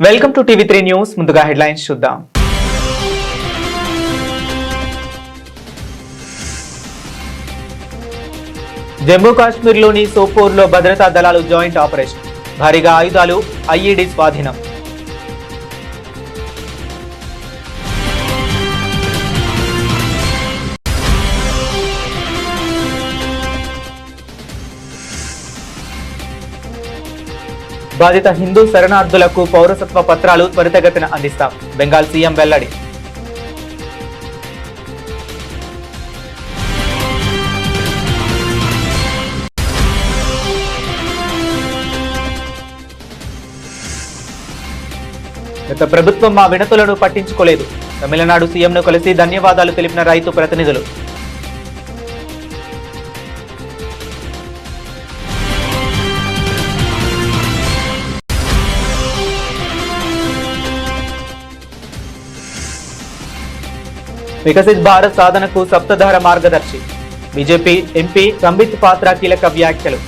Welcome to TV three news. ముందుగా headlines చూద్దాం. జమ్మూ కాశ్మీర్లోని సోపోర్లో భద్రతా దళాలు జాయింట్ ఆపరేషన్, భారీగా ఆయుధాలు, ఐఈడీ స్వాధీనం. బాధిత హిందూ శరణార్థులకు పౌరసత్వ పత్రాలు త్వరితగతిన అందిస్తాం, బెంగాల్ సీఎం వెల్లడి. గత ప్రభుత్వం మా వినతులను పట్టించుకోలేదు, తమిళనాడు సీఎంను కలిసి ధన్యవాదాలు తెలిపిన రైతు ప్రతినిధులు. వికసిత్ భారత్ సాధనకు సప్తధార మార్గదర్శి, బీజేపీ ఎంపీ సంబిత్ పాత్ర కీలక వ్యాఖ్యలు.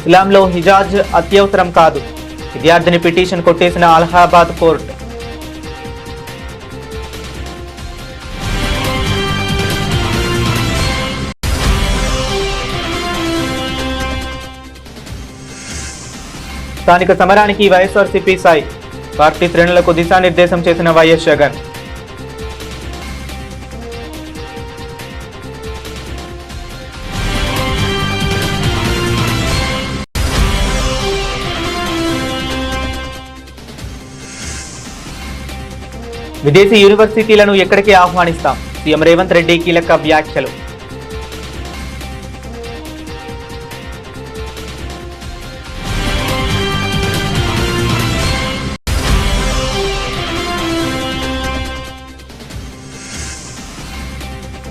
ఇస్లాంలో హిజాజ్ అత్యవసరం కాదు, విద్యార్థిని పిటిషన్ కొట్టేసిన అలహాబాద్ కోర్టు. స్థానిక సమరానికి వైఎస్ఆర్సీపీ సాయి, పార్టీ శ్రేణులకు దిశానిర్దేశం చేసిన వైఎస్ జగన్. విదేశీ యూనివర్సిటీలను ఎక్కడికి ఆహ్వానిస్తాం, సీఎం రేవంత్ రెడ్డి కీలక వ్యాఖ్యలు.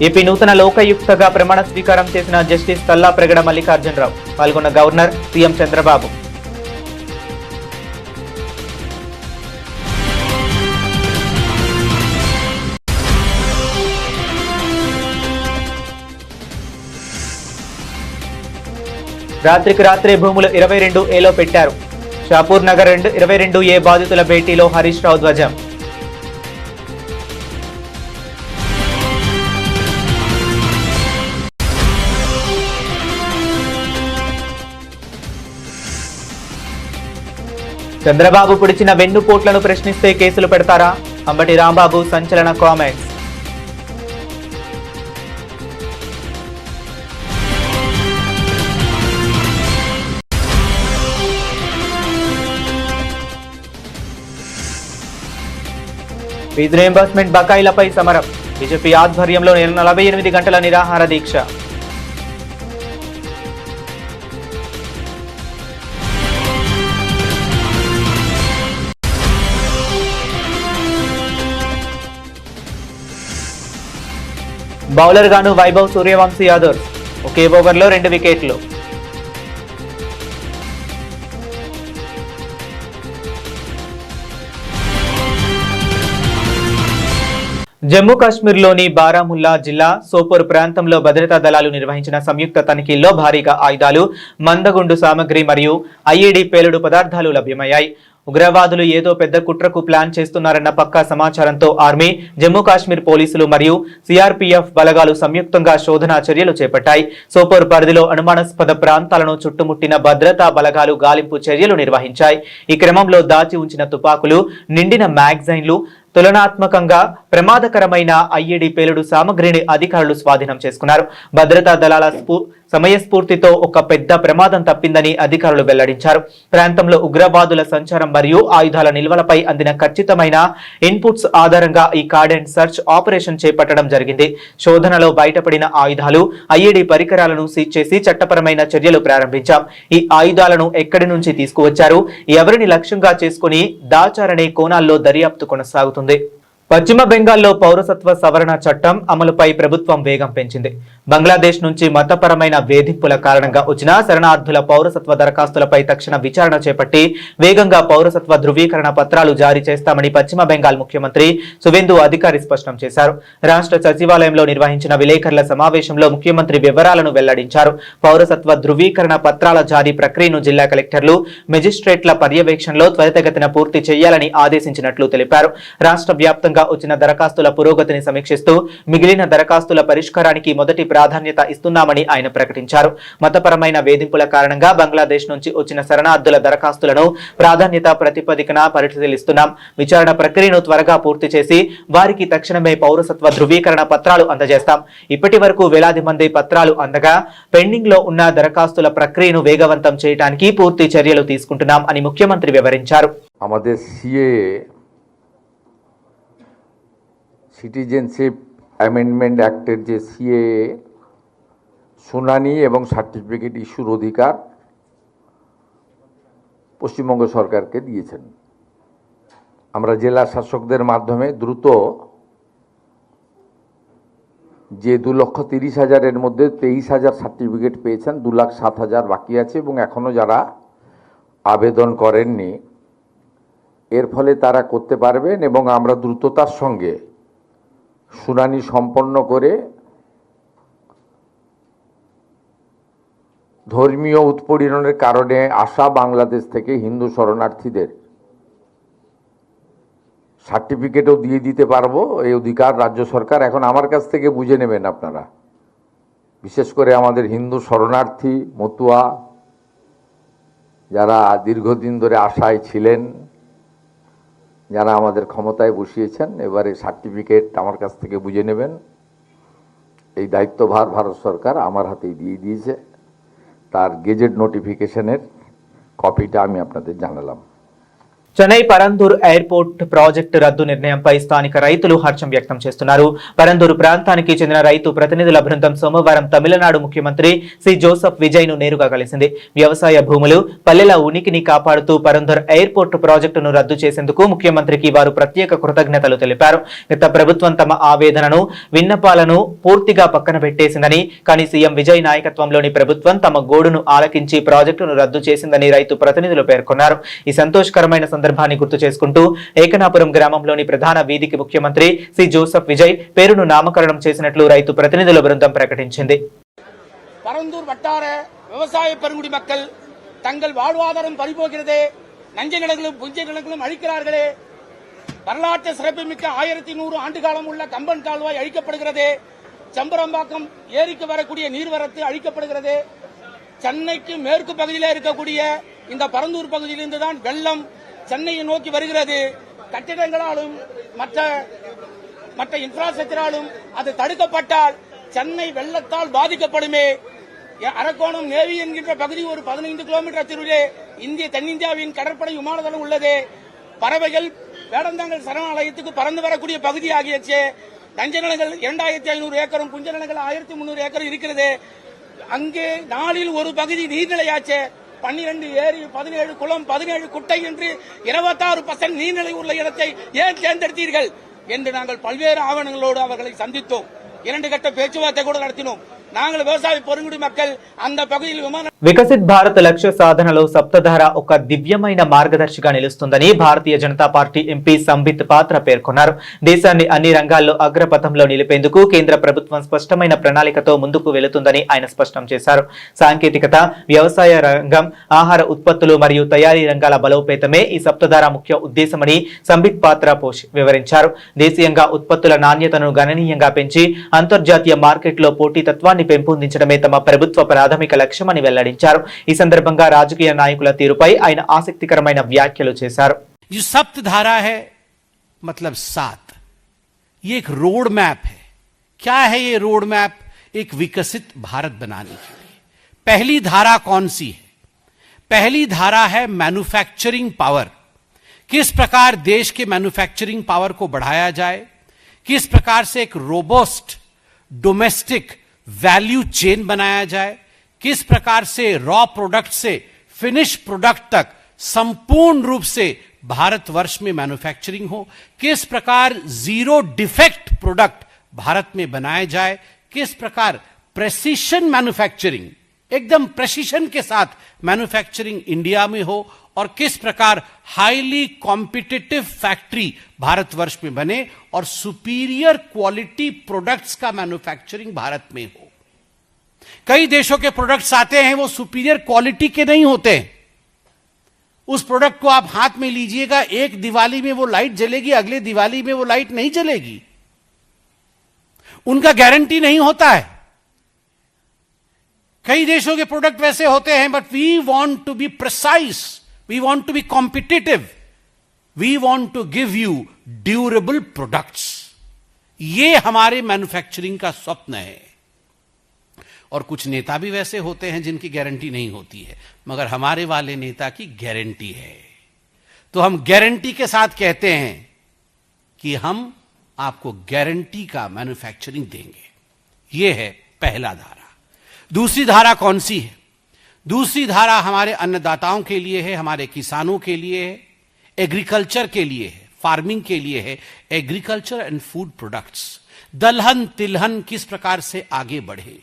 ఏపీ నూతన లోకాయుక్తగా ప్రమాణ స్వీకారం చేసిన జస్టిస్ తల్లాప్రగడ మల్లికార్జునరావు, పాల్గొన్న గవర్నర్, సీఎం చంద్రబాబు. రాత్రికి రాత్రే భూములు 22A పెట్టారు, షాపూర్ నగర్ 22A బాధితుల భేటీలో హరీష్ రావు ధ్వజం. చంద్రబాబు పొడిచిన వెన్నుపోట్లను ప్రశ్నిస్తే కేసులు పెడతారా, అంబటి రాంబాబు సంచలన కామెంట్స్. ఫీజు రీయింబర్స్మెంట్ బకాయిలపై సమరం, బీజేపీ ఆధ్వర్యంలో 48 గంటల నిరాహార దీక్ష. బౌలర్ గాను వైభవ్ సూర్యవంశీ యాదవ్, ఒకే ఓవర్లో 2 వికెట్లు. జమ్మూ కాశ్మీర్లోని బారాముల్లా జిల్లా సోపోర్ ప్రాంతంలో భద్రతా దళాలు నిర్వహించిన సంయుక్త తనిఖీల్లో భారీగా ఆయుధాలు, మందగుండు సామగ్రి మరియు ఐఈడీ పేలుడు పదార్థాలు లభ్యమయ్యాయి. ఉగ్రవాదులు ఏదో పెద్ద కుట్రకు ప్లాన్ చేస్తున్నారన్న పక్కా సమాచారంతో ఆర్మీ, జమ్మూ కాశ్మీర్ పోలీసులు మరియు సిఆర్పీఎఫ్ బలగాలు సంయుక్తంగా శోధనా చర్యలు చేపట్టాయి. సోపోర్ పరిధిలో అనుమానాస్పద ప్రాంతాలను చుట్టుముట్టిన భద్రతా బలగాలు గాలింపు చర్యలు నిర్వహించాయి. ఈ క్రమంలో దాచి ఉంచిన తుపాకులు, నిండిన మ్యాగజైన్లు, తులనాత్మకంగా ప్రమాదకరమైన ఐఈడీ పేలుడు సామగ్రిని అధికారులు స్వాధీనం చేసుకున్నారు. భద్రతా దళాల సమయస్ఫూర్తితో ఒక పెద్ద ప్రమాదం తప్పిందని అధికారులు వెల్లడించారు. ప్రాంతంలో ఉగ్రవాదుల సంచారం మరియు ఆయుధాల నిల్వలపై అందిన ఖచ్చితమైన ఇన్పుట్స్ ఆధారంగా ఈ కార్డెన్ సర్చ్ ఆపరేషన్ చేపట్టడం జరిగింది. శోధనలో బయటపడిన ఆయుధాలు, ఐఈడీ పరికరాలను సీజ్ చేసి చట్టపరమైన చర్యలు ప్రారంభించాం. ఈ ఆయుధాలను ఎక్కడి నుంచి తీసుకువచ్చారు, ఎవరిని లక్ష్యంగా చేసుకుని దాచారనే కోణాల్లో దర్యాప్తు కొనసాగుతుంది. పశ్చిమ బెంగాల్లో పౌరసత్వ సవరణ చట్టం అమలుపై ప్రభుత్వం వేగం పెంచింది. బంగ్లాదేశ్ నుంచి మతపరమైన వేధింపుల కారణంగా వచ్చిన శరణార్థుల పౌరసత్వ దరఖాస్తులపై తక్షణ విచారణ చేపట్టి వేగంగా పౌరసత్వ ధృవీకరణ పత్రాలు జారీ చేస్తామని పశ్చిమ బెంగాల్ ముఖ్యమంత్రి సువేందు అధికారి స్పష్టం చేశారు. రాష్ట్ర సచివాలయంలో నిర్వహించిన విలేకరుల సమావేశంలో ముఖ్యమంత్రి వివరాలను వెల్లడించారు. పౌరసత్వ ధృవీకరణ పత్రాల జారీ ప్రక్రియను జిల్లా కలెక్టర్లు, మెజిస్ట్రేట్ల పర్యవేక్షణలో త్వరితగతిన పూర్తి చేయాలని ఆదేశించినట్లు తెలిపారు. రాష్ట్ర వ్యాప్తంగా వచ్చిన దరఖాస్తుల పురోగతిని సమీక్షిస్తూ మిగిలిన దరఖాస్తుల పరిష్కారానికి మొదటి ప్రాధాన్యత ఇస్తున్నామని ఆయన ప్రకటించారు. మతపరమైన వేధింపుల కారణంగా బంగ్లాదేశ్ నుంచి వచ్చిన శరణార్థుల దరఖాస్తులను ప్రాధాన్యత ప్రాతిపదికన పరిశీలిస్తున్నాం. విచారణ ప్రక్రియను త్వరగా పూర్తి చేసి వారికి తక్షణమే పౌరసత్వ ధృవీకరణ పత్రాలు అందజేస్తాం. ఇప్పటి వరకు వేలాది మంది పత్రాలు అందగా పెండింగ్ లో ఉన్న దరఖాస్తుల ప్రక్రియను వేగవంతం చేయడానికి పూర్తి చర్యలు తీసుకుంటున్నాం అని ముఖ్యమంత్రి వివరించారు. সিটিজেনশিপ অ্যামেন্ডমেন্ট অ্যাক্টের যে সিএএ শুনানি এবং সার্টিফিকেট ইস্যুর অধিকার পশ্চিমবঙ্গ সরকারকে দিয়েছেন। আমরা জেলা শাসকদের মাধ্যমে দ্রুত যে 2,30,000-এর মধ্যে 23,000 সার্টিফিকেট পেয়েছেন, 2,07,000 বাকি আছে এবং এখনও যারা আবেদন করেননি এর ফলে তারা করতে পারবেন এবং আমরা দ্রুততার সঙ্গে শুনানি সম্পন্ন করে ধর্মীয় উৎপীড়নের কারণে আসা বাংলাদেশ থেকে হিন্দু শরণার্থীদের সার্টিফিকেটও দিয়ে দিতে পারবো। এই অধিকার রাজ্য সরকার এখন আমার কাছ থেকে বুঝে নেবেন আপনারা। বিশেষ করে আমাদের হিন্দু শরণার্থী মতুয়া যারা দীর্ঘদিন ধরে আশায় ছিলেন, যারা আমাদের ক্ষমতায় বসিয়েছেন, এবারে সার্টিফিকেট আমার কাছ থেকে বুঝে নেবেন। এই দায়িত্বভার ভারত সরকার আমার হাতেই দিয়ে দিয়েছে। তার গেজেট নোটিফিকেশনের কপিটা আমি আপনাদের জানালাম। చెన్నై పరందూర్ ఎయిర్పోర్ట్ ప్రాజెక్టు రద్దు నిర్ణయంపై స్థానిక రైతులు హర్షం వ్యక్తం చేస్తున్నారు. పరందూరు ప్రాంతానికి చెందిన రైతు ప్రతినిధుల బృందం సోమవారం తమిళనాడు ముఖ్యమంత్రి సి జోసెఫ్ విజయ్ ను నేరుగా కలిసింది. వ్యవసాయ భూములు, పల్లెల ఉనికిని కాపాడుతూ పరందూర్ ఎయిర్పోర్ట్ ప్రాజెక్టును రద్దు చేసేందుకు ముఖ్యమంత్రికి వారు ప్రత్యేక కృతజ్ఞతలు తెలిపారు. గత ప్రభుత్వం తమ ఆవేదనను, విన్నపాలను పూర్తిగా పక్కన పెట్టేసిందని, కానీ సీఎం విజయ్ నాయకత్వంలోని ప్రభుత్వం తమ గోడును ఆలకించి ప్రాజెక్టును రద్దు చేసిందని రైతు ప్రతినిధులు పేర్కొన్నారు. ఈ సంతోషకరమైన సందర్భాన్ని గుర్తు చేసుకుంటూ ఏకనాపురం గ్రామంలోని ప్రధాన వీధికి ముఖ్యమంత్రి సి జోసెఫ్ విజయ్ పేరును నామకరణం చేసినట్లు రైతు ప్రతినిధుల బృందం ప్రకటించింది. பரந்தூர் வட்டார விவசாய பெருங்குடி மக்கள் தங்கள் வாழ்வாதாரம் பறிபோகிறதே, நஞ்ச நிலங்களும் புஞ்ச நிலங்களும் அழிக்கிறார்களே, வரலாற்று சிறப்புமிக்க 1100 ஆண்டு காலம் உள்ள கம்பன் கால்வாய் அழிக்கப்படுகிறது, சம்பரம்பாக்கம் ஏரிக்கு வரக்கூடிய நீர்வரத்து அழிக்கப்படுகிறது, சென்னைக்கு மேற்கு பகுதியில் இருக்கக்கூடிய இந்த பரந்தூர் பகுதியிலிருந்து தான் வெள்ளம் சென்னையை நோக்கி வருகிறது. கட்டிடங்களாலும் மற்ற இன்ஃப்ராஸ்ட்ரக்சராலும் அது தடுக்கப்பட்டால் சென்னை வெள்ளத்தால் பாதிக்கப்படுமே. அரக்கோணம் நேவி என்கின்ற பகுதி ஒரு 15 கிலோமீட்டர் தூரத்திலே தென்னிந்தியாவின் கடற்படை விமான தளம் உள்ளது. பறவைகள் வேடந்தாங்கல் சரணாலயத்துக்கு பறந்து வரக்கூடிய பகுதி ஆகியச்சு. நஞ்ச நிலங்கள் 2500 ஏக்கரும், புஞ்ச நிலங்கள் 1300 ஏக்கரும் இருக்கிறது. அங்கே நாளில் ஒரு பகுதி நீர்நிலையாச்சு. 12 ஏரி, 17 குளம், 17 குட்டை என்று 26% நீர்நிலை உள்ள இடத்தை ஏன் தேர்ந்தெடுத்தீர்கள் என்று நாங்கள் பல்வேறு ஆவணங்களோடு அவர்களை சந்தித்தோம். 2 கட்ட பேச்சுவார்த்தை கூட நடத்தினோம். நாங்கள் விவசாய பெருங்குடி மக்கள் அந்த பகுதியில் వికసిత్ భారత్ లక్ష్య సాధనలో సప్తధార ఒక దివ్యమైన మార్గదర్శిగా నిలుస్తుందని భారతీయ జనతా పార్టీ ఎంపీ సంబిత్ పాత్ర పేర్కొన్నారు. దేశాన్ని అన్ని రంగాల్లో అగ్రపథంలో నిలిపేందుకు కేంద్ర ప్రభుత్వం స్పష్టమైన ప్రణాళికతో ముందుకు వెళుతుందని ఆయన స్పష్టం చేశారు. సాంకేతికత, వ్యవసాయ రంగం, ఆహార ఉత్పత్తులు మరియు తయారీ రంగాల బలోపేతమే ఈ సప్తధార ముఖ్య ఉద్దేశమని సంబిత్ పాత్ర వివరించారు. దేశీయంగా ఉత్పత్తుల నాణ్యతను గణనీయంగా పెంచి అంతర్జాతీయ మార్కెట్లో పోటీతత్వాన్ని పెంపొందించడమే తమ ప్రభుత్వ ప్రాథమిక లక్ష్యమని వెల్లడించారు. ఈ సందర్భంగా రాజకీయ నాయకుల తీరుపై ఆయన ఆసక్తికరమైన వ్యాఖ్యలు చేశారు. जो सप्त धारा है मतलब 7, ये एक रोड मैप है। क्या है ये रोड मैप? एक विकसित भारत बनाने के लिए पहली धारा कौन सी है? पहली धारा है मैन्युफैक्चरिंग पावर। किस प्रकार देश के मैन्युफैक्चरिंग पावर को बढ़ाया जाए, किस प्रकार से एक रोबस्ट डोमेस्टिक वैल्यू चेन बनाया जाए, किस प्रकार से रॉ प्रोडक्ट से फिनिश प्रोडक्ट तक संपूर्ण रूप से भारतवर्ष में मैन्युफैक्चरिंग हो, किस प्रकार जीरो डिफेक्ट प्रोडक्ट भारत में बनाए जाए, किस प्रकार प्रेसिशन मैन्युफैक्चरिंग, एकदम प्रेसिशन के साथ मैन्युफैक्चरिंग इंडिया में हो, और किस प्रकार हाईली कॉम्पिटिटिव फैक्ट्री भारतवर्ष में बने और सुपीरियर क्वालिटी प्रोडक्ट्स का मैन्युफैक्चरिंग भारत में हो। कई देशों के प्रोडक्ट्स आते हैं, वो सुपीरियर क्वालिटी के नहीं होते। उस प्रोडक्ट को आप हाथ में लीजिएगा, एक दिवाली में वो लाइट जलेगी, अगले दिवाली में वो लाइट नहीं जलेगी, उनका गारंटी नहीं होता है। कई देशों के प्रोडक्ट वैसे होते हैं, but we want to be precise, we want to be competitive, we want to give you durable products. ये हमारे मैन्युफैक्चरिंग का स्वप्न है। और कुछ नेता भी वैसे होते हैं जिनकी गारंटी नहीं होती है, मगर हमारे वाले नेता की गारंटी है। तो हम गारंटी के साथ कहते हैं कि हम आपको गारंटी का मैन्युफैक्चरिंग देंगे। यह है पहला धारा। दूसरी धारा कौन सी है? दूसरी धारा हमारे अन्नदाताओं के लिए है, हमारे किसानों के लिए है, एग्रीकल्चर के लिए है, फार्मिंग के लिए है। एग्रीकल्चर एंड फूड प्रोडक्ट्स, दलहन तिलहन किस प्रकार से आगे बढ़े,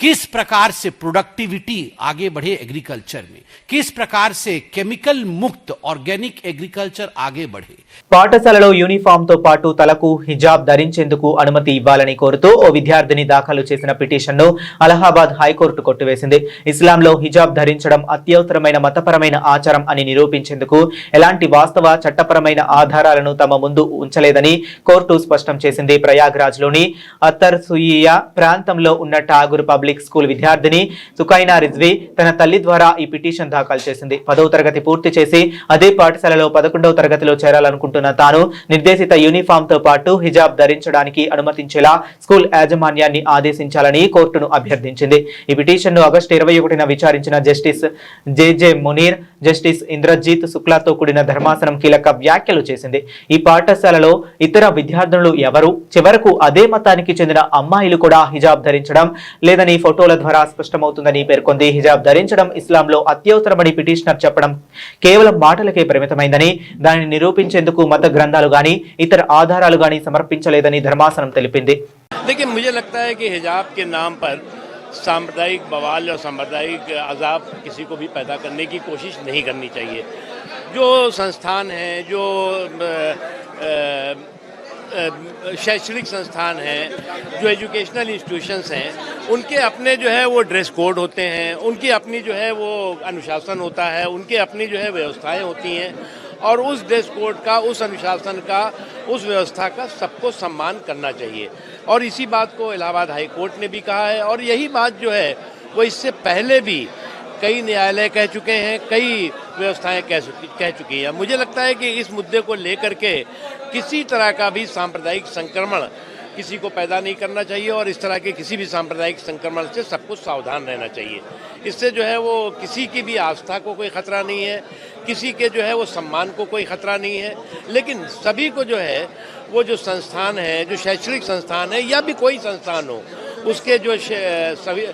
किस प्रकार से प्रोडक्टिविटी आगे बढ़े एग्रीकल्चर में, किस प्रकार से केमिकल मुक्त ऑर्गेनिक एग्रीकल्चर आगे बढ़े। పాఠశాలలో యూనిఫామ్ తో పాటు తలకు హిజాబ్ ధరించేందుకు అనుమతి ఇవ్వాలని కోరుతూ ఓ విద్యార్థిని దాఖలు చేసిన పిటిషన్ను అలహాబాద్ హైకోర్టు కొట్టివేసింది. ఇస్లాంలో హిజాబ్ ధరించడం అత్యవసరమైన మతపరమైన ఆచారం అని నిరూపించేందుకు ఎలాంటి వాస్తవ చట్టపరమైన ఆధారాలను తమ ముందు ఉంచలేదని కోర్టు స్పష్టం చేసింది. ప్రయాగ్రాజ్లోని అత్తర్సుయియా ప్రాంతంలో ఉన్న ఠాగూర్ పబ్లిక్ స్కూల్ విద్యార్థిని సుకైనా రిజ్వీ తన తల్లి ద్వారా ఈ పిటిషన్ దాఖలు చేసింది. 10వ తరగతి పూర్తి చేసి అదే పాఠశాలలో 11వ తరగతిలో చేరాలనుకుంటున్న తాను నిర్దేశిత యూనిఫామ్ తో పాటు హిజాబ్ ధరించడానికి అనుమతించేలా స్కూల్ యాజమాన్యాన్ని ఆదేశించాలని కోర్టును అభ్యర్థించింది. ఈ పిటిషన్ను ఆగస్టు 21న విచారించిన జస్టిస్ జేజే మునీర్, జస్టిస్ ఇంద్రజిత్ శుక్లాతో కూడిన ధర్మాసనం కీలక వ్యాఖ్యలు చేసింది. ఈ పాఠశాలలో ఇతర విద్యార్థులు ఎవరు, చివరకు అదే మతానికి చెందిన అమ్మాయిలు కూడా హిజాబ్ ధరించడం లేదని ఫోటోల ద్వారా స్పష్టమవుతుందని పేర్కొంది. హిజాబ్ ధరించడం ఇస్లాంలో అత్యవసరమని పిటిషనర్ చెప్పడం కేవలం మాటలకే పరిమితమైందని, దానిని నిరూపించేందుకు మత గ్రంథాలు గాని ఇతర ఆధారాలు గాని సమర్పించలేదని ధర్మాసనం తెలిపింది. देखिए, मुझे लगता है कि हिजाब के नाम पर सांप्रदायिक बवाल और सांप्रदायिक अजाब किसी को भी पैदा करने की कोशिश नहीं करनी चाहिए। जो संस्थान हैं, जो शैक्षणिक संस्थान हैं, जो एजुकेशनल इंस्टीट्यूशंस हैं, उनके अपने जो है वो ड्रेस कोड होते हैं, उनकी अपनी जो है वो अनुशासन होता है, उनकी अपनी जो है व्यवस्थाएं होती हैं, और उस ड्रेस कोड का, उस अनुशासन का, उस व्यवस्था का सबको सम्मान करना चाहिए। और इसी बात को इलाहाबाद हाई कोर्ट ने भी कहा है, और यही बात जो है वो इससे पहले भी कई न्यायालय कह चुके हैं, कई व्यवस्थाएं कह चुकी हैं। मुझे लगता है कि इस मुद्दे को लेकर के किसी तरह का भी सांप्रदायिक संक्रमण किसी को पैदा नहीं करना चाहिए, और इस तरह के किसी भी सांप्रदायिक संक्रमण से सबको सावधान रहना चाहिए। इससे जो है वो किसी की भी आस्था को कोई खतरा नहीं है, किसी के जो है वो सम्मान को कोई खतरा नहीं है, लेकिन सभी को जो है वो जो संस्थान है, जो शैक्षणिक संस्थान है या भी कोई संस्थान हो, उसके जो सभी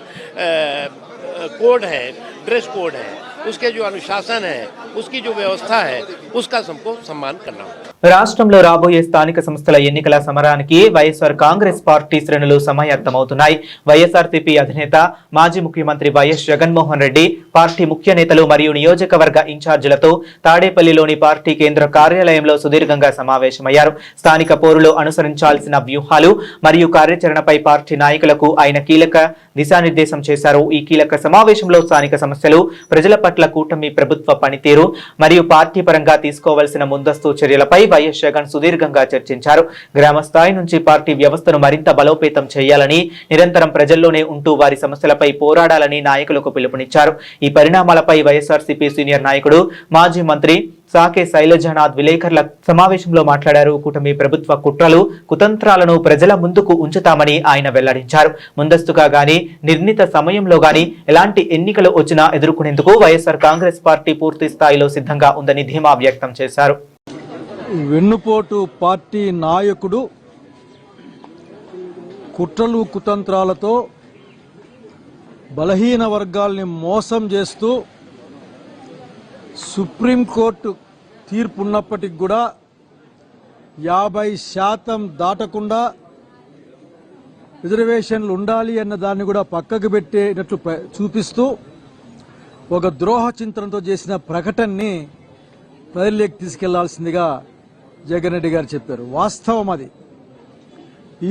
कोड है, ड्रेस कोड है, उसके जो अनुशासन है, उसकी जो व्यवस्था है, उसका सबको सम्मान करना होगा। రాష్ట్రంలో రాబోయే స్థానిక సంస్థల ఎన్నికల సమరానికి వైఎస్ఆర్ కాంగ్రెస్ పార్టీ శ్రేణులు సమాయత్తమవుతున్నాయి. వైఎస్ఆర్సీపీ అధినేత మాజీ ముఖ్యమంత్రి వైఎస్ జగన్మోహన్ రెడ్డి పార్టీ ముఖ్య నేతలు మరియు నియోజకవర్గ ఇన్ఛార్జీలతో తాడేపల్లిలోని పార్టీ కేంద్ర కార్యాలయంలో సుదీర్ఘంగా సమావేశమయ్యారు. స్థానిక పోరులో అనుసరించాల్సిన వ్యూహాలు మరియు కార్యాచరణపై పార్టీ నాయకులకు ఆయన కీలక దిశానిర్దేశం చేశారు. ఈ కీలక సమావేశంలో స్థానిక సమస్యలు, ప్రజల పట్ల కూటమి ప్రభుత్వ పనితీరు మరియు పార్టీ పరంగా తీసుకోవాల్సిన ముందస్తు చర్యలపై వైఎస్ జగన్ సుదీర్ఘంగా చర్చించారు. గ్రామ స్థాయి నుంచి పార్టీ వ్యవస్థను మరింత బలోపేతం చేయాలని, నిరంతరం ప్రజల్లోనే ఉంటూ వారి సమస్యలపై పోరాడాలని నాయకులకు పిలుపునిచ్చారు. ఈ పరిణామాలపై వైఎస్ఆర్సీపీ సీనియర్ నాయకుడు మాజీ మంత్రి సాకే శైలజనాథ్ విలేకరుల సమావేశంలో మాట్లాడారు. కూటమి ప్రభుత్వ కుట్రలు, కుతంత్రాలను ప్రజల ముందుకు ఉంచుతామని ఆయన వెల్లడించారు. ముందస్తుగా గాని, నిర్ణీత సమయంలో గాని ఎలాంటి ఎన్నికలు వచ్చినా ఎదుర్కొనేందుకు వైఎస్ఆర్ కాంగ్రెస్ పార్టీ పూర్తి స్థాయిలో సిద్ధంగా ఉందని ధీమా వ్యక్తం చేశారు. వెన్నుపోటు పార్టీ నాయకుడు కుట్రలు కుతంత్రాలతో బలహీన వర్గాల్ని మోసం చేస్తూ సుప్రీంకోర్టు తీర్పు ఉన్నప్పటికి కూడా 50% దాటకుండా రిజర్వేషన్లు ఉండాలి అన్న దాన్ని కూడా పక్కకు పెట్టేటట్లు చూపిస్తూ ఒక ద్రోహ చింతనతో చేసిన ప్రకటనని ప్రజల్లోకి తీసుకెళ్లాల్సిందిగా జగన్ రెడ్డి గారు చెప్పారు. వాస్తవం అది.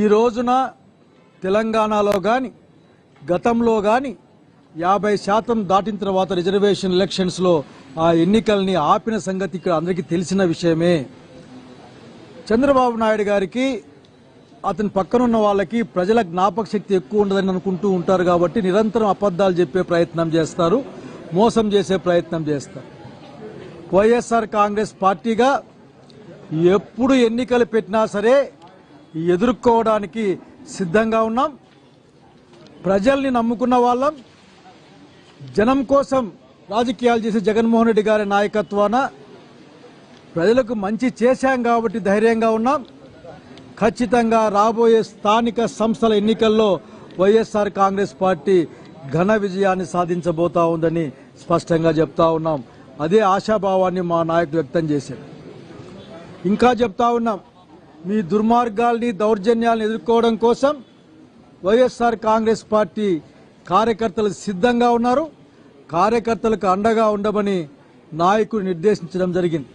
ఈ రోజున తెలంగాణలో కానీ గతంలో కానీ 50% దాటిన తర్వాత రిజర్వేషన్ ఎలక్షన్స్లో ఆ ఎన్నికల్ని ఆపిన సంగతి ఇక్కడ అందరికీ తెలిసిన విషయమే. చంద్రబాబు నాయుడు గారికి అతని పక్కనున్న వాళ్ళకి ప్రజల జ్ఞాపక శక్తి ఎక్కువ ఉండదని అనుకుంటూ ఉంటారు కాబట్టి నిరంతరం అబద్ధాలు చెప్పే ప్రయత్నం చేస్తారు, మోసం చేసే ప్రయత్నం చేస్తారు. వైఎస్ఆర్ కాంగ్రెస్ పార్టీగా ఎప్పుడు ఎన్నికలు పెట్టినా సరే ఎదుర్కోవడానికి సిద్ధంగా ఉన్నాం. ప్రజల్ని నమ్ముకున్న వాళ్ళం. జనం కోసం రాజకీయాలు చేసే జగన్మోహన్ రెడ్డి గారి నాయకత్వాన ప్రజలకు మంచి చేశాం కాబట్టి ధైర్యంగా ఉన్నాం. ఖచ్చితంగా రాబోయే స్థానిక సంస్థల ఎన్నికల్లో వైఎస్ఆర్ కాంగ్రెస్ పార్టీ ఘన విజయాన్ని సాధించబోతా ఉందని స్పష్టంగా చెప్తా ఉన్నాం. అదే ఆశాభావాన్ని మా నాయకులు వ్యక్తం చేశారు. ఇంకా చెప్తా ఉన్నాం, మీ దుర్మార్గాల్ని దౌర్జన్యాలను ఎదుర్కోవడం కోసం వైఎస్ఆర్ కాంగ్రెస్ పార్టీ కార్యకర్తలు సిద్ధంగా ఉన్నారు. కార్యకర్తలకు అండగా ఉండమని నాయకుడు నిర్దేశించడం జరిగింది.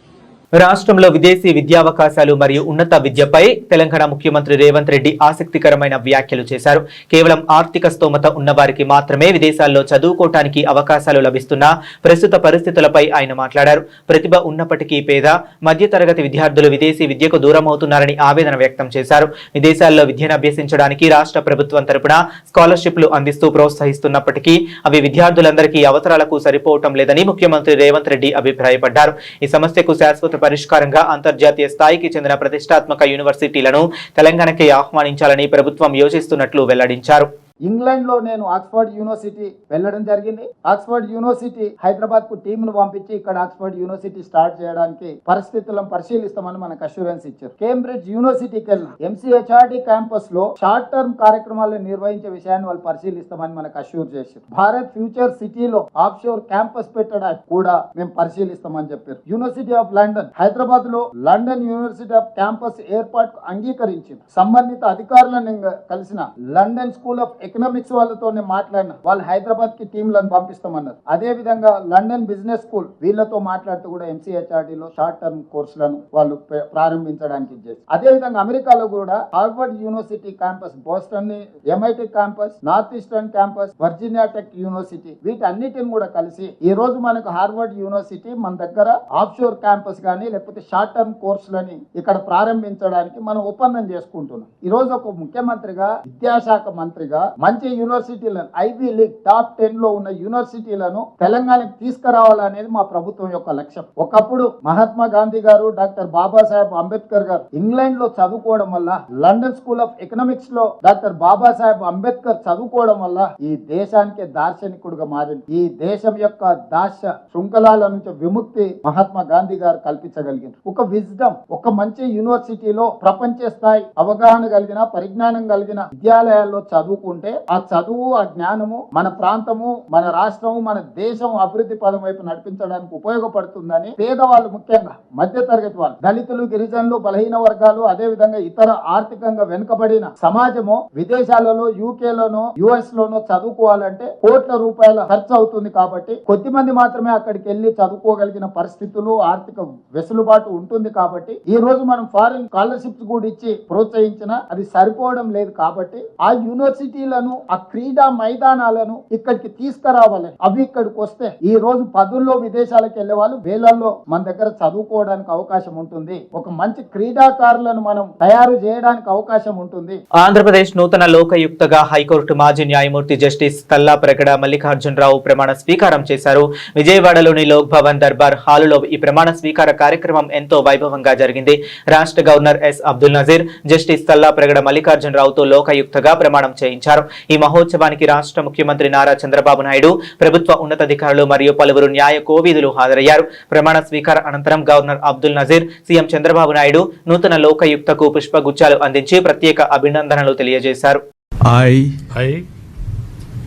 రాష్ట్రంలో విదేశీ విద్యావకాశాలు మరియు ఉన్నత విద్యపై తెలంగాణ ముఖ్యమంత్రి రేవంత్ రెడ్డి ఆసక్తికరమైన వ్యాఖ్యలు చేశారు. కేవలం ఆర్థిక స్తోమత ఉన్నవారికి మాత్రమే విదేశాల్లో చదువుకోవటానికి అవకాశాలు లభిస్తున్న ప్రస్తుత పరిస్థితులపై ఆయన మాట్లాడారు. ప్రతిభ ఉన్నప్పటికీ పేద మధ్యతరగతి విద్యార్థులు విదేశీ విద్యకు దూరమవుతున్నారని ఆవేదన వ్యక్తం చేశారు. విదేశాల్లో విద్యను అభ్యసించడానికి రాష్ట్ర ప్రభుత్వం తరపున స్కాలర్షిప్లు అందిస్తూ ప్రోత్సహిస్తున్నప్పటికీ అవి విద్యార్థులందరికీ అవసరాలకు సరిపోవటం లేదని ముఖ్యమంత్రి రేవంత్ రెడ్డి అభిప్రాయపడ్డారు. ఈ సమస్యకు శాశ్వత పరిష్కారంగా అంతర్జాతీయ స్థాయికి చెందిన ప్రతిష్టాత్మక యూనివర్సిటీలను తెలంగాణకి ఆహ్వానించాలని ప్రభుత్వం యోచిస్తున్నట్లు వెల్లడించారు. ఇంగ్లాండ్ లో నేను ఆక్స్ఫర్డ్ యూనివర్సిటీ వెళ్ళడం జరిగింది. ఆక్స్ఫర్డ్ యూనివర్సిటీ హైదరాబాద్ కు టీంను పంపించి ఇక్కడ ఆక్స్ఫర్డ్ యూనివర్సిటీ స్టార్ట్ చేయడానికి పరిస్థితులను పరిశీలిస్తామని మనకు అష్యూరెన్స్ ఇచ్చారు. కేంబ్రిడ్జ్ యూనివర్సిటీకి వెళ్ళిన ఎంసీహెచ్ఆర్డి క్యాంపస్ లో షార్ట్ టర్మ్ కార్యక్రమాలను నిర్వహించే విషయాన్ని వాళ్ళు పరిశీలిస్తామని మనకు అష్యూర్ చేశారు. భారత్ ఫ్యూచర్ సిటీలో ఆఫ్ షోర్ క్యాంపస్ పెట్టడానికి కూడా మేము పరిశీలిస్తామని చెప్పారు. యూనివర్సిటీ ఆఫ్ లండన్ హైదరాబాద్ లో లండన్ యూనివర్సిటీ ఆఫ్ క్యాంపస్ ఏర్పాటు అంగీకరించింది. సంబంధిత అధికారులను కలిసిన లండన్ స్కూల్ ఆఫ్ ఎకనామిక్స్ వాళ్ళతోనే మాట్లాడిన వాళ్ళు హైదరాబాద్ కి టీంలను పంపిస్తామన్నారు. అదే విధంగా లండన్ బిజినెస్ స్కూల్ వీళ్ళతో మాట్లాడుతూ కూడా ఎంసీహెచ్ఆర్డి లో షార్ట్ టర్మ్ కోర్సులను వాళ్ళు ప్రారంభించడానికి చేసి, అదే విధంగా అమెరికాలో కూడా Harvard university campus, Boston MIT campus, north eastern campus, Virginia tech university వీటన్నిటిని కూడా కలిసి ఈ రోజు మనకు హార్వర్డ్ యూనివర్సిటీ మన దగ్గర ఆఫ్ షోర్ క్యాంపస్ గానీ లేకపోతే షార్ట్ టర్మ్ కోర్సులని ఇక్కడ ప్రారంభించడానికి మనం ఒప్పందం చేసుకుంటున్నాం. ఈ రోజు ఒక ముఖ్యమంత్రిగా, విద్యాశాఖ మంత్రిగా మంచి యూనివర్సిటీలను, ఐవీ లీగ్ టాప్ 10 లో ఉన్న యూనివర్సిటీలను తెలంగాణకు తీసుకురావాలనేది మా ప్రభుత్వం యొక్క లక్ష్యం. ఒకప్పుడు మహాత్మా గాంధీ గారు, డాక్టర్ బాబాసాహెబ్ అంబేద్కర్ గారు ఇంగ్లాండ్ లో చదువుకోవడం వల్ల, లండన్ స్కూల్ ఆఫ్ ఎకనామిక్స్ లో డాక్టర్ బాబాసాహెబ్ అంబేద్కర్ చదువుకోవడం వల్ల ఈ దేశానికి దార్శనికుడుగా మారింది. ఈ దేశం యొక్క దాస్య శృంఖలాల నుంచి విముక్తి మహాత్మా గాంధీ గారు కల్పించగలిగారు. ఒక విజ్డమ్, ఒక మంచి యూనివర్సిటీలో ప్రపంచ స్థాయి అవగాహన కలిగిన, పరిజ్ఞానం కలిగిన విద్యాలయాల్లో చదువుకుంటే ఆ చదువు, ఆ జ్ఞానము మన ప్రాంతము, మన రాష్ట్రము, మన దేశం అభివృద్ధి పదం వైపు నడిపించడానికి ఉపయోగపడుతుందని పేదవాళ్ళు, ముఖ్యంగా మధ్య తరగతి వాళ్ళు, దళితులు, గిరిజనులు, బలహీన వర్గాలు, అదే విధంగా ఇతర ఆర్థికంగా వెనుకబడిన సమాజము విదేశాలలో, యూకేలోనో యుఎస్ లోనో చదువుకోవాలంటే కోట్ల రూపాయల ఖర్చు అవుతుంది. కాబట్టి కొద్దిమంది మాత్రమే అక్కడికి వెళ్లి చదువుకోగలిగిన పరిస్థితులు, ఆర్థిక వెసులుబాటు ఉంటుంది. కాబట్టి ఈ రోజు మనం ఫారిన్ స్కాలర్షిప్స్ కూడా ఇచ్చి ప్రోత్సహించినా అది సరిపోవడం లేదు. కాబట్టి ఆ యూనివర్సిటీలను, ఆ క్రీడా మైదానాలను ఇక్కడికి తీసుకురావాలి. అవి ఇక్కడికి వస్తే ఈ రోజు పదుల్లో విదేశాలకు వెళ్లే వాళ్ళు వేలల్లో మన దగ్గర చదువుకోవడానికి అవకాశం ఉంటుంది. ఒక మంచి క్రీడాకారులను మనం తయారు చేయడానికి అవకాశం ఉంటుంది. ఆంధ్రప్రదేశ్ నూతన లోకాయుక్తగా హైకోర్టు మాజీ న్యాయమూర్తి జస్టిస్ తల్లాప్రగడ మల్లికార్జునరావు ప్రమాణ స్వీకారం చేశారు. విజయవాడలోని లోక్ భవన్ దర్బార్ హాలులో ఈ ప్రమాణ స్వీకార కార్యక్రమం ఎంతో వైభవంగా జరిగింది. రాష్ట్ర governor S Abdul Nazeer justice Tallapragada మల్లికార్జునరావుతో లోకాయుక్తగా ప్రమాణం చేయించారు. ఈ మహోత్సవానికి రాష్ట్ర ముఖ్యమంత్రి నారా చంద్రబాబు నాయుడు, ప్రభుత్వ ఉన్నతాధికారులు మరియు పలువురు న్యాయ కోవిదులు హాజరయ్యారు. ప్రమాణ స్వీకార అనంతరం గవర్నర్ అబ్దుల్ నజీర్, సీఎం చంద్రబాబు నాయుడు నూతన లోకాయుక్తకు పుష్పగుచ్చాలు అందించి ప్రత్యేక అభినందనలు తెలియజేశారు. I,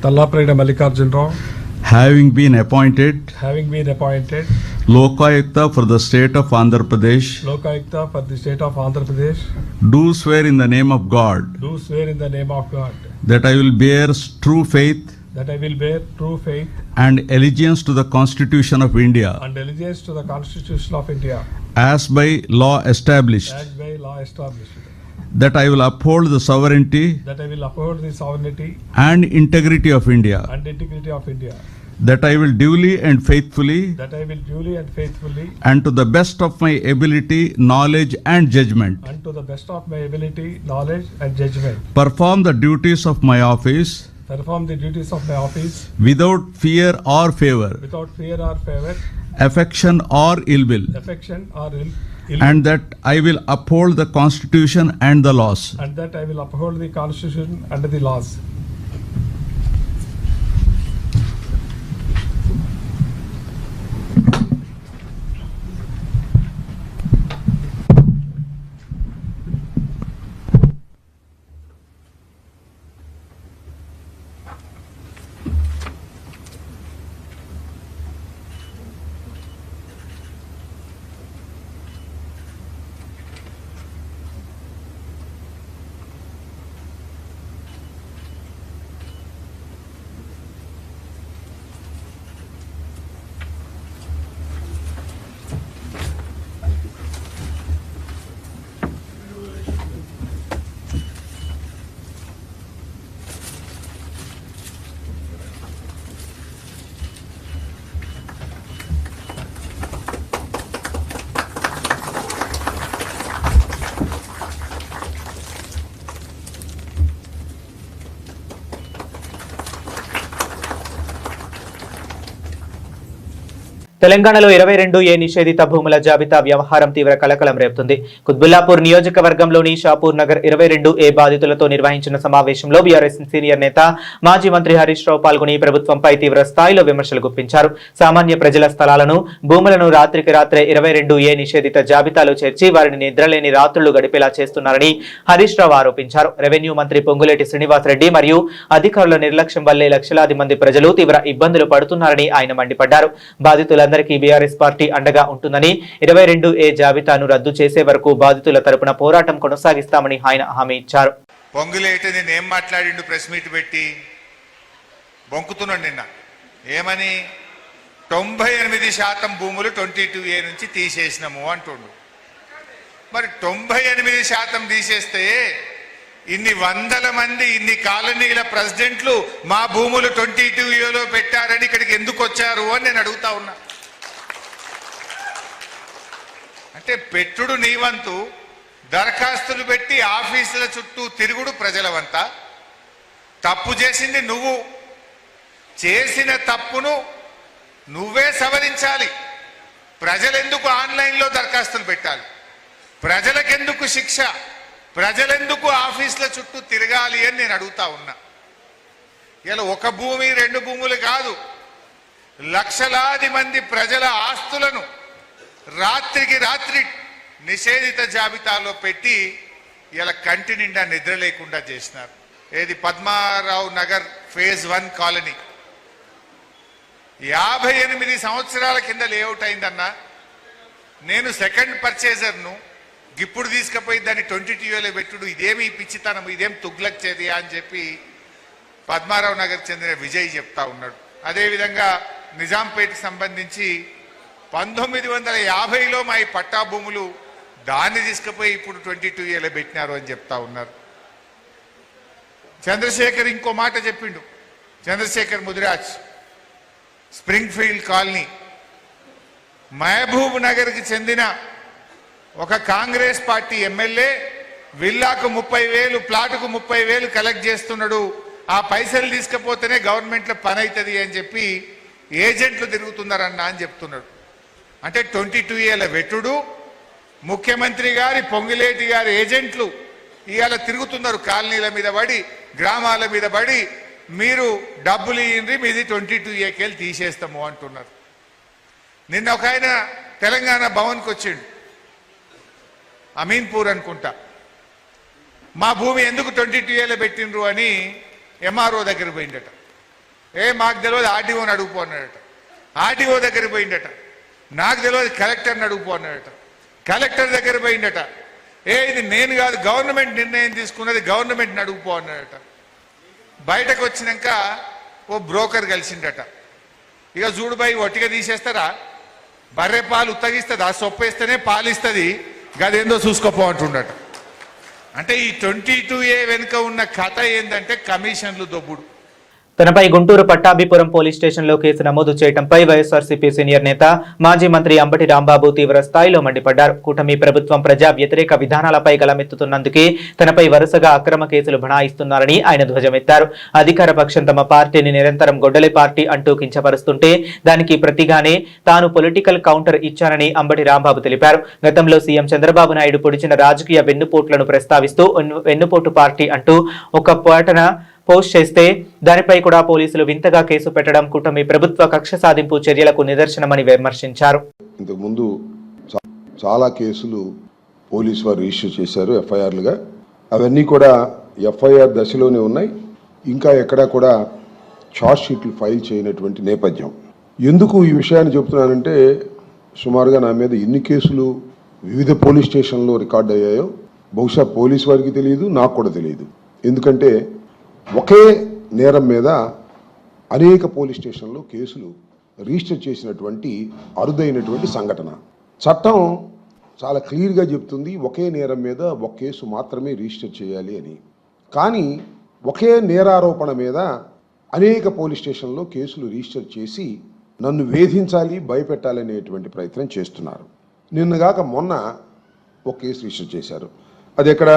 Tallapregada Mallikarjun Rao, having been appointed Lokayukta for the state of Andhra Pradesh, Lokayukta for the state of Andhra Pradesh, do swear in the name of God do swear in the name of God that I will bear true faith that I will bear true faith and allegiance to the Constitution of India and allegiance to the Constitution of India as by law established, as by law established, that I will uphold the sovereignty that I will uphold the sovereignty and integrity of India, and integrity of India, that I will duly and faithfully that I will duly and faithfully and to the best of my ability, knowledge and judgment and to the best of my ability, knowledge and judgment perform the duties of my office perform the duties of my office without fear or favor, without fear or favor, affection or ill will, affection or ill and that I will uphold the Constitution and the laws. and that I will uphold the Constitution and the laws. తెలంగాణలో 22 నిషేధిత భూముల జాబితా వ్యవహారం తీవ్ర కలకలం రేపుతుంది. కుత్బుల్లాపూర్ నియోజకవర్గంలోని Shahpur Nagar 22A బాధితులతో నిర్వహించిన సమావేశంలో బీఆర్ఎస్ సీనియర్ నేత మాజీ మంత్రి హరీష్ రావు పాల్గొని ప్రభుత్వంపై తీవ్ర స్థాయిలో విమర్శలు గుప్పించారు. సామాన్య ప్రజల స్థలాలను, భూములను రాత్రికి రాత్రే 22A నిషేధిత జాబితాలో చేర్చి వారిని నిద్రలేని రాత్రులు గడిపేలా చేస్తున్నారని హరీష్ రావు ఆరోపించారు. రెవెన్యూ మంత్రి పొంగులేటి శ్రీనివాసరెడ్డి మరియు అధికారుల నిర్లక్ష్యం వల్లే లక్షలాది మంది ప్రజలు తీవ్ర ఇబ్బందులు పడుతున్నారని ఆయన మండిపడ్డారు. బాధితులందరికీ బీఆర్ఎస్ పార్టీ అండగా ఉంటుందని, 22A జాబితాను రద్దు చేసే వరకు బాధితుల తరపున పోరాటం కొనసాగిస్తామని ఆయన హామీ ఇచ్చారు. పొంగులేటి నేను ఏం మాట్లాడిండు ప్రెస్ మీట్ పెట్టి బొంకుతున్నాడు నిన్న. ఏమని 98% భూములు 22A నుంచి తీసేసినాము అంటుండు. మరి 98% తీసేస్తే ఇన్ని వందల మంది, ఇన్ని కాలనీల ప్రెసిడెంట్లు మా భూములు 22Aలో పెట్టారని ఇక్కడికి ఎందుకు వచ్చారు అని నేను అడుగుతా ఉన్నా. అంటే పెట్టుడు నీవంతు, దరఖాస్తులు పెట్టి ఆఫీసుల చుట్టూ తిరుగుడు ప్రజల వంత. తప్పు చేసింది నువ్వు, చేసిన తప్పును నువ్వే సవరించాలి. ప్రజలెందుకు ఆన్లైన్లో దరఖాస్తులు పెట్టాలి? ప్రజలకెందుకు శిక్ష? ప్రజలెందుకు ఆఫీసుల చుట్టూ తిరగాలి అని నేను అడుగుతా ఉన్నా. ఇలా ఒక భూమి, 2 భూములు కాదు, లక్షలాది మంది ప్రజల ఆస్తులను రాత్రికి రాత్రి నిషేధిత జాబితాలో పెట్టి ఇలా కంటి నిండా నిద్ర లేకుండా చేసినారు. ఏది పద్మారావు నగర్ ఫేజ్ 1 కాలనీ 58 సంవత్సరాల కింద లేఅవుట్ అయిందన్నా. నేను సెకండ్ పర్చేజర్ను. ఇప్పుడు తీసుకుపోయి దాన్ని 22Aలో పెట్టుడు ఇదేమి పిచ్చితనం, ఇదేం తుగ్లక్ చేదియా అని చెప్పి పద్మారావు నగర్ చెందిన విజయ్ చెప్తా ఉన్నాడు. అదేవిధంగా నిజాంపేటకి సంబంధించి 1950లో మా ఈ పట్టా భూములు దాన్ని తీసుకుపోయి ఇప్పుడు 22Aలో పెట్టినారు అని చెప్తా ఉన్నారు. చంద్రశేఖర్ ఇంకో మాట చెప్పిండు. Chandrashekar Mudiraj spring field colony Mahabub నగర్కి చెందిన ఒక కాంగ్రెస్ పార్టీ ఎమ్మెల్యే విల్లాకు 30,000, ప్లాటుకు 30,000 కలెక్ట్ చేస్తున్నాడు. ఆ పైసలు తీసుకపోతేనే గవర్నమెంట్లో పని అవుతుంది అని చెప్పి ఏజెంట్లు తిరుగుతున్నారన్న అని చెప్తున్నాడు. అంటే 22Aల వెట్టుడు, ముఖ్యమంత్రి గారి పొంగులేటి గారి ఏజెంట్లు ఇవాళ తిరుగుతున్నారు కాలనీల మీద పడి, గ్రామాల మీద పడి, మీరు డబ్బులు ఇయ్యండి మీది 22Aకెళ్ళి తీసేస్తాము అంటున్నారు. నిన్న ఒక ఆయన తెలంగాణ భవన్కి వచ్చిండు, అమీన్పూర్ అనుకుంటా. మా భూమి ఎందుకు 22Aలో పెట్టిండ్రు అని ఎంఆర్ఓ దగ్గర పోయిండట. మాకు తెలియదు, ఆర్డీఓని అడుగుపోన్నాడట. ఆర్డీఓ దగ్గర పోయిండట. నాకు తెలియదు, కలెక్టర్ని అడుగుపో అన్నాడట. కలెక్టర్ దగ్గర పోయిందట. ఇది నేను కాదు, గవర్నమెంట్ నిర్ణయం తీసుకున్నది, గవర్నమెంట్ని అడుగుపో అన్నాడట. బయటకు వచ్చినాక ఓ బ్రోకర్ కలిసిండట. ఇక చూడు బాయ్, ఒట్టిగా తీసేస్తారా? బర్రె పాలు ఉత్తగిస్తుంది, ఆ సొప్పేస్తేనే పాలు ఇస్తుంది, గదేందో చూసుకోపో అంటుండట. అంటే ఈ 22A వెనుక ఉన్న కథ ఏంటంటే కమిషన్లు దొబ్బుడు. తనపై గుంటూరు పట్టాభిపురం పోలీస్ స్టేషన్లో కేసు నమోదు చేయడంపై వైఎస్ఆర్సీపీ సీనియర్ నేత మాజీ మంత్రి అంబటి రాంబాబు తీవ్ర స్థాయిలో మండిపడ్డారు. కూటమి ప్రభుత్వం ప్రజా వ్యతిరేక విధానాలపై గలమెత్తుతున్నందుకే తనపై వరుసగా అక్రమ కేసులు బనాయిస్తున్నారని ఆయన ధ్వజమెత్తారు. అధికార పక్షం తమ పార్టీని నిరంతరం గొడ్డలి పార్టీ అంటూ కించపరుస్తుంటే దానికి ప్రతిగానే తాను పొలిటికల్ కౌంటర్ ఇచ్చానని అంబటి రాంబాబు తెలిపారు. గతంలో సీఎం చంద్రబాబు నాయుడు పొడిచిన రాజకీయ వెన్నుపోట్లను ప్రస్తావిస్తూ వెన్నుపోటు పార్టీ అంటూ ఒక పాటన పోస్ట్ చేస్తే దానిపై కూడా పోలీసులు వింతగా కేసు పెట్టడం కూటమి ప్రభుత్వ కక్ష సాధింపు చర్యలకు నిదర్శనమని విమర్శించారు. ఇంతకుముందు చాలా కేసులు పోలీసు వారు రిజిస్టర్ చేశారు ఎఫ్ఐఆర్లుగా. అవన్నీ కూడా ఎఫ్ఐఆర్ దశలోనే ఉన్నాయి. ఇంకా ఎక్కడా కూడా ఛార్జ్ షీట్లు ఫైల్ చేయనటువంటి నేపథ్యం. ఎందుకు ఈ విషయాన్ని చెబుతున్నానంటే, సుమారుగా నా మీద ఎన్ని కేసులు వివిధ పోలీస్ స్టేషన్లో రికార్డ్ అయ్యాయో బహుశా పోలీసు వారికి తెలియదు, నాకు కూడా తెలియదు. ఎందుకంటే ఒకే నేరం మీద అనేక పోలీస్ స్టేషన్లో కేసులు రిజిస్టర్ చేసినటువంటి అరుదైనటువంటి సంఘటన. చట్టం చాలా క్లియర్గా చెప్తుంది ఒకే నేరం మీద ఒక కేసు మాత్రమే రిజిస్టర్ చేయాలి అని. కానీ ఒకే నేరారోపణ మీద అనేక పోలీస్ స్టేషన్లో కేసులు రిజిస్టర్ చేసి నన్ను వేధించాలి, భయపెట్టాలనేటువంటి ప్రయత్నం చేస్తున్నారు. నిన్నగాక మొన్న ఒక కేసు రిజిస్టర్ చేశారు. అది ఎక్కడ?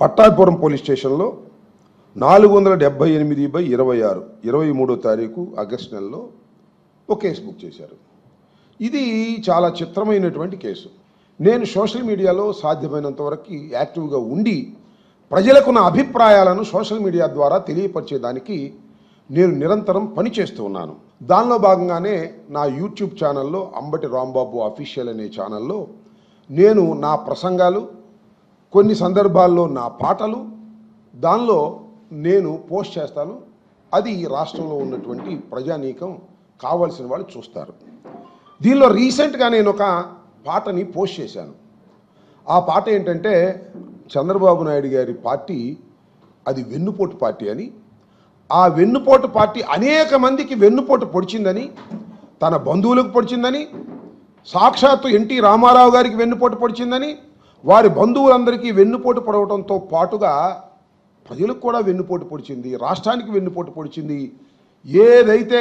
పట్టాభిపురం పోలీస్ స్టేషన్లో 478/26 23వ తారీఖు ఆగస్టు నెలలో ఒక కేసు బుక్ చేశారు. ఇది చాలా చిత్రమైనటువంటి కేసు. నేను సోషల్ మీడియాలో సాధ్యమైనంత వరకు యాక్టివ్గా ఉండి ప్రజలకు నా అభిప్రాయాలను సోషల్ మీడియా ద్వారా తెలియపరిచేదానికి నేను నిరంతరం పనిచేస్తూ ఉన్నాను. దానిలో భాగంగానే నా యూట్యూబ్ ఛానల్లో అంబటి రాంబాబు అఫీషియల్ అనే ఛానల్లో నేను నా ప్రసంగాలు, కొన్ని సందర్భాల్లో నా పాటలు దానిలో నేను పోస్ట్ చేస్తాను. అది రాష్ట్రంలో ఉన్నటువంటి ప్రజానీకం కావాల్సిన వాళ్ళు చూస్తారు. దీనిలో రీసెంట్గా నేను ఒక పాటని పోస్ట్ చేశాను. ఆ పాట ఏంటంటే, చంద్రబాబు నాయుడు గారి పార్టీ అది వెన్నుపోటు పార్టీ అని, ఆ వెన్నుపోటు పార్టీ అనేక మందికి వెన్నుపోటు పొడిచిందని, తన బంధువులకు పొడిచిందని, సాక్షాత్తు ఎన్టీ రామారావు గారికి వెన్నుపోటు పొడిచిందని, వారి బంధువులందరికీ వెన్నుపోటు పొడవడంతో పాటుగా ప్రజలకు కూడా వెన్నుపోటు పొడిచింది, రాష్ట్రానికి వెన్నుపోటు పొడిచింది. ఏదైతే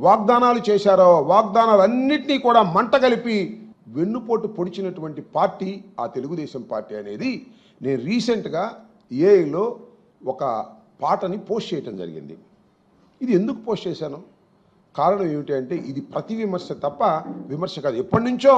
వాగ్దానాలు చేశారో వాగ్దానాలన్నింటినీ కూడా మంట కలిపి వెన్నుపోటు పొడిచినటువంటి పార్టీ ఆ తెలుగుదేశం పార్టీ అనేది నేను రీసెంట్గా ఏఐలో ఒక పాటని పోస్ట్ చేయటం జరిగింది. ఇది ఎందుకు పోస్ట్ చేశాను? కారణం ఏమిటి అంటే, ఇది ప్రతి విమర్శ తప్ప విమర్శ కాదు. ఎప్పటి నుంచో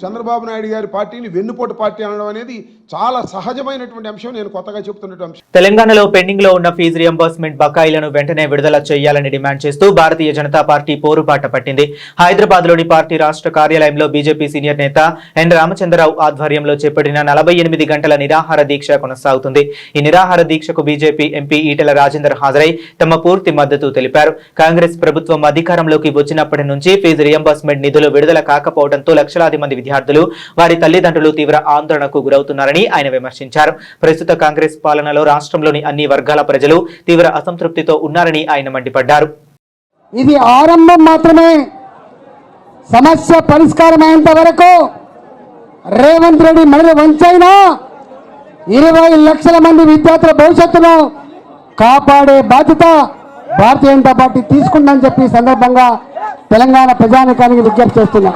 చంద్రబాబు నాయుడు గారి పార్టీని వెన్నుపోటు పార్టీ అనడం అనేది చాలా సహజమైనటువంటి అంశం. నేను కొత్తగా చెప్తున్నటువంటి అంశం. తెలంగాణలో పెండింగ్ లో ఉన్న ఫీజు రియంబర్స్మెంట్ బకాయిలను వెంటనే విడుదల చేయాలని డిమాండ్ చేస్తూ భారతీయ జనతా పార్టీ పోరుబాట పట్టింది. హైదరాబాద్ లోని పార్టీ రాష్ట్ర కార్యాలయంలో బీజేపీ సీనియర్ నేత ఎన్ రామచంద్రరావు ఆధ్వర్యంలో చేపట్టిన 48 గంటల నిరాహార దీక్ష కొనసాగుతుంది. ఈ నిరాహార దీక్షకు బీజేపీ ఎంపీ ఈటెల రాజేందర్ హాజరై తమ పూర్తి మద్దతు తెలిపారు. కాంగ్రెస్ ప్రభుత్వం అధికారంలోకి వచ్చినప్పటి నుంచి ఫీజు రియంబర్స్మెంట్ నిధులు విడుదల కాకపోవడంతో లక్షలాది మంది విద్యార్థులు, వారి తల్లిదండ్రులు తీవ్ర ఆందోళనకు గురవుతున్నారని ఆయన విమర్శించారు. ప్రస్తుత కాంగ్రెస్ పాలనలో రాష్ట్రంలోని అన్ని వర్గాల ప్రజలు తీవ్ర అసంతృప్తితో ఉన్నారని ఆయన మండిపడ్డారు. ఇది ఆరంభం మాత్రమే. సమస్య పరిష్కారమైనంత వరకు రేవంత్ రెడ్డి మెడలు వంచైనా 20 లక్షల మంది విద్యార్థుల భవిష్యత్తును కాపాడే బాధ్యత భారతీయ జనతా పార్టీ తీసుకుందని చెప్పి సందర్భంగా తెలంగాణ ప్రజానికానికి విజ్ఞప్తి చేస్తున్నా.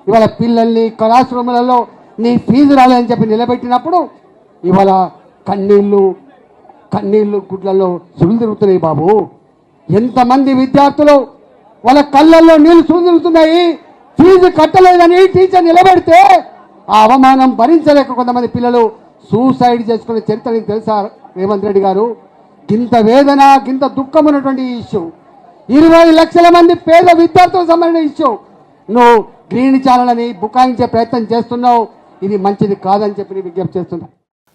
ఇవాళ పిల్లల్ని క్లాస్ రూములలో నీ ఫీజు రాలేదని చెప్పి నిలబెట్టినప్పుడు ఇవాళ కన్నీళ్ళు గుడ్లలో సుళ్ళు తిరుగుతున్నాయి బాబు. ఎంతమంది విద్యార్థులు వాళ్ళ కళ్ళల్లో నీళ్లు సుళ్ళు తిరుగుతున్నాయి. ఫీజు కట్టలేదని టీచర్ నిలబెడితే ఆ అవమానం భరించలేక కొంతమంది పిల్లలు సూసైడ్ చేసుకునే చరిత్ర నీకు తెలుసా రేవంత్ రెడ్డి గారు? ఇంత వేదన, ఇంత దుఃఖం ఉన్నటువంటి ఇష్యూ, 20 లక్షల మంది పేద విద్యార్థులకు సంబంధించిన ఇష్యూ నువ్వు గ్రీన్ ఛానల్ అని బుకాయించే ప్రయత్నం చేస్తున్నావు. ఇది మంచిది కాదని చెప్పి విజ్ఞప్తి చేస్తున్నా.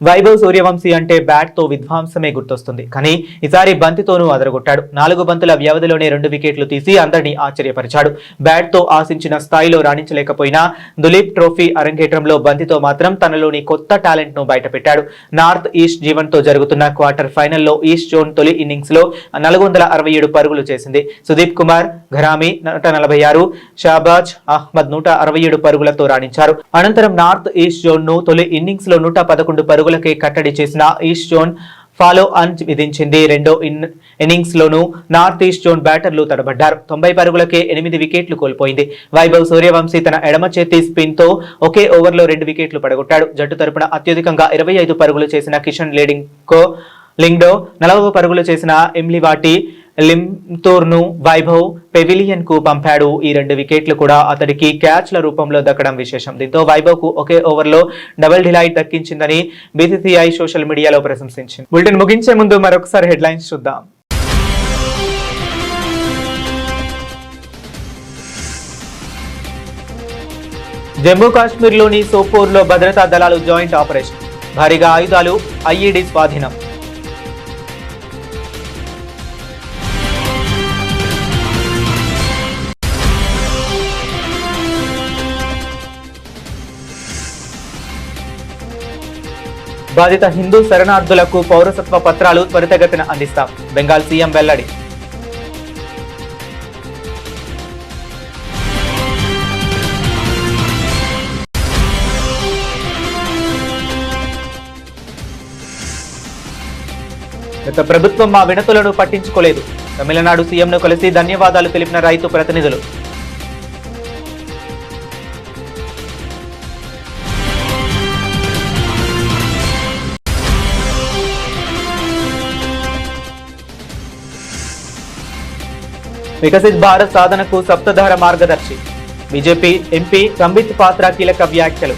వైభవ్ సూర్యవంశీ అంటే బ్యాట్ తో విధ్వంసమే గుర్తొస్తుంది, కానీ ఈసారి బంతితోనూ అదరగొట్టాడు. 4 బంతుల వ్యవధిలోనే 2 వికెట్లు తీసి అందరినీ ఆశ్చర్యపరిచాడు. బ్యాట్ తో ఆశించిన స్థాయిలో రాణించలేకపోయినా దులీప్ ట్రోఫీ అరంగేట్రంలో బంతితో మాత్రం తనలోని కొత్త టాలెంట్ ను బయటపెట్టాడు. నార్త్ ఈస్ట్ జీవన్ తో జరుగుతున్న క్వార్టర్ ఫైనల్లో ఈస్ట్ జోన్ తొలి ఇన్నింగ్స్ లో 467 పరుగులు చేసింది. సుదీప్ కుమార్ ఘరామి 146, షాబాజ్ అహ్మద్ 167 పరుగులతో రాణించారు. అనంతరం నార్త్ ఈస్ట్ జోన్ ను తొలి ఇన్నింగ్స్ లో 111 పరుగులకే కట్టడి చేసిన ఈస్ట్ జోన్ ఫాలో ఆన్ విధించింది. రెండో ఇన్నింగ్స్ లోనూ నార్త్ ఈస్ట్ జోన్ బ్యాటర్లు తడబడ్డారు. 90 పరుగులకే 8 వికెట్లు కోల్పోయింది. వైభవ్ సూర్యవంశీ తన ఎడమ చేతి స్పిన్ తో ఒకే ఓవర్లో 2 వికెట్లు పడగొట్టాడు. జట్టు తరపున అత్యధికంగా 25 పరుగులు చేసిన కిషన్ లింగ్డో 40 పరుగులు చేసిన ఇమ్లివాటి లింతూర్ను వైభవ్ పెవిలియన్ కు పంపాడు. ఈ 2 వికెట్లు కూడా అతడికి క్యాచ్ల రూపంలో దక్కడం విశేషం. దీంతో వైభవ్ కు ఒకే ఓవర్లో డబుల్ డిలైట్ దక్కించిందని బీసీసీఐ సోషల్ మీడియాలో ప్రశంసించింది. బులెటిన్ ముగించే ముందు మరొకసారి హెడ్లైన్స్ చూద్దాం. జమ్మూ కాశ్మీర్లోని సోపోర్లో భద్రతా దళాలు జాయింట్ ఆపరేషన్, భారీగా ఆయుధాలు, ఐఈడీ స్వాధీనం. బాధిత హిందూ శరణార్థులకు పౌరసత్వ పత్రాలు త్వరితగతిన అందిస్తాం, బెంగాల్ సీఎం వెల్లడి. గత ప్రభుత్వం మా వినతులను పట్టించుకోలేదు, తమిళనాడు సీఎంను కలిసి ధన్యవాదాలు తెలిపిన రైతు ప్రతినిధులు. వికసిత్ భారత్ సాధనకు సప్తధార మార్గదర్శి, బీజేపీ ఎంపీ సంబిత్ పాత్ర కీలక వ్యాఖ్యలు.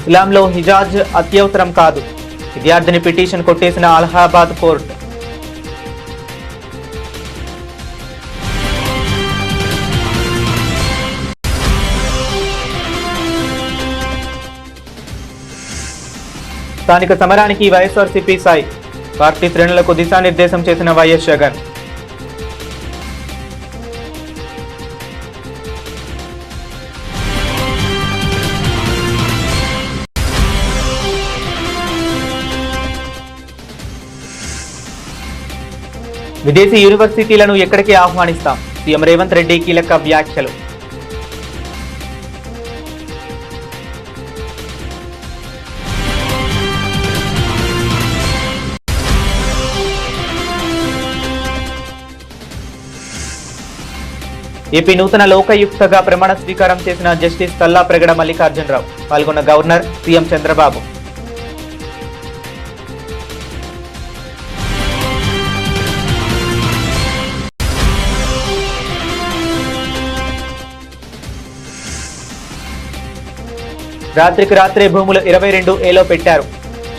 ఇస్లాంలో హిజాజ్ అత్యవసరం కాదు, విద్యార్థిని పిటిషన్ కొట్టేసిన అలహాబాద్ కోర్టు. స్థానిక సమరానికి వైఎస్ఆర్సీపీ సాయి, పార్టీ శ్రేణులకు దిశానిర్దేశం చేసిన వైఎస్ జగన్. విదేశీ యూనివర్సిటీలను ఎక్కడికి ఆహ్వానిస్తాం, సీఎం రేవంత్ రెడ్డి కీలక వ్యాఖ్యలు. ఏపీ నూతన లోకాయుక్తగా ప్రమాణ స్వీకారం చేసిన జస్టిస్ కల్లాప్రగడ మల్లికార్జునరావు, పాల్గొన్న గవర్నర్, సీఎం చంద్రబాబు. రాత్రికి రాత్రే భూములు 22A పెట్టారు,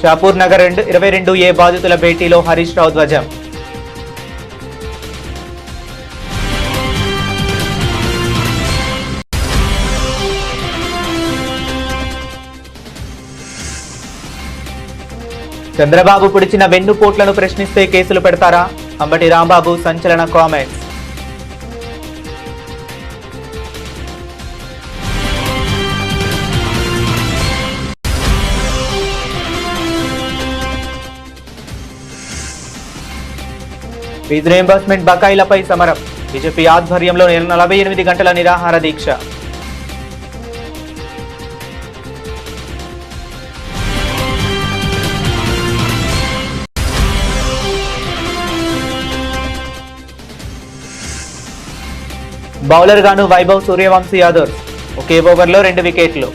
షాపూర్ నగర్ 22A బాధితుల భేటీలో హరీష్ రావు ధ్వజం. చంద్రబాబు పొడిచిన వెన్నుపోట్లను ప్రశ్నిస్తే కేసులు పెడతారా, అంబటి రాంబాబు సంచలన కామెంట్స్. ఫీజు రీయింబర్స్మెంట్ బకాయిలపై సమరం, బీజేపీ ఆధ్వర్యంలో 48 గంటల నిరాహార దీక్ష. బౌలర్ గాను వైభవ్ సూర్యవంశీ యాదవ్, ఒకే ఓవర్లో 2 వికెట్లు.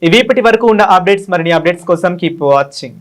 ఇవి ఇప్పటి వరకు ఉన్న అప్డేట్స్. మరిన్ని అప్డేట్స్ కోసం కీప్ వాచింగ్.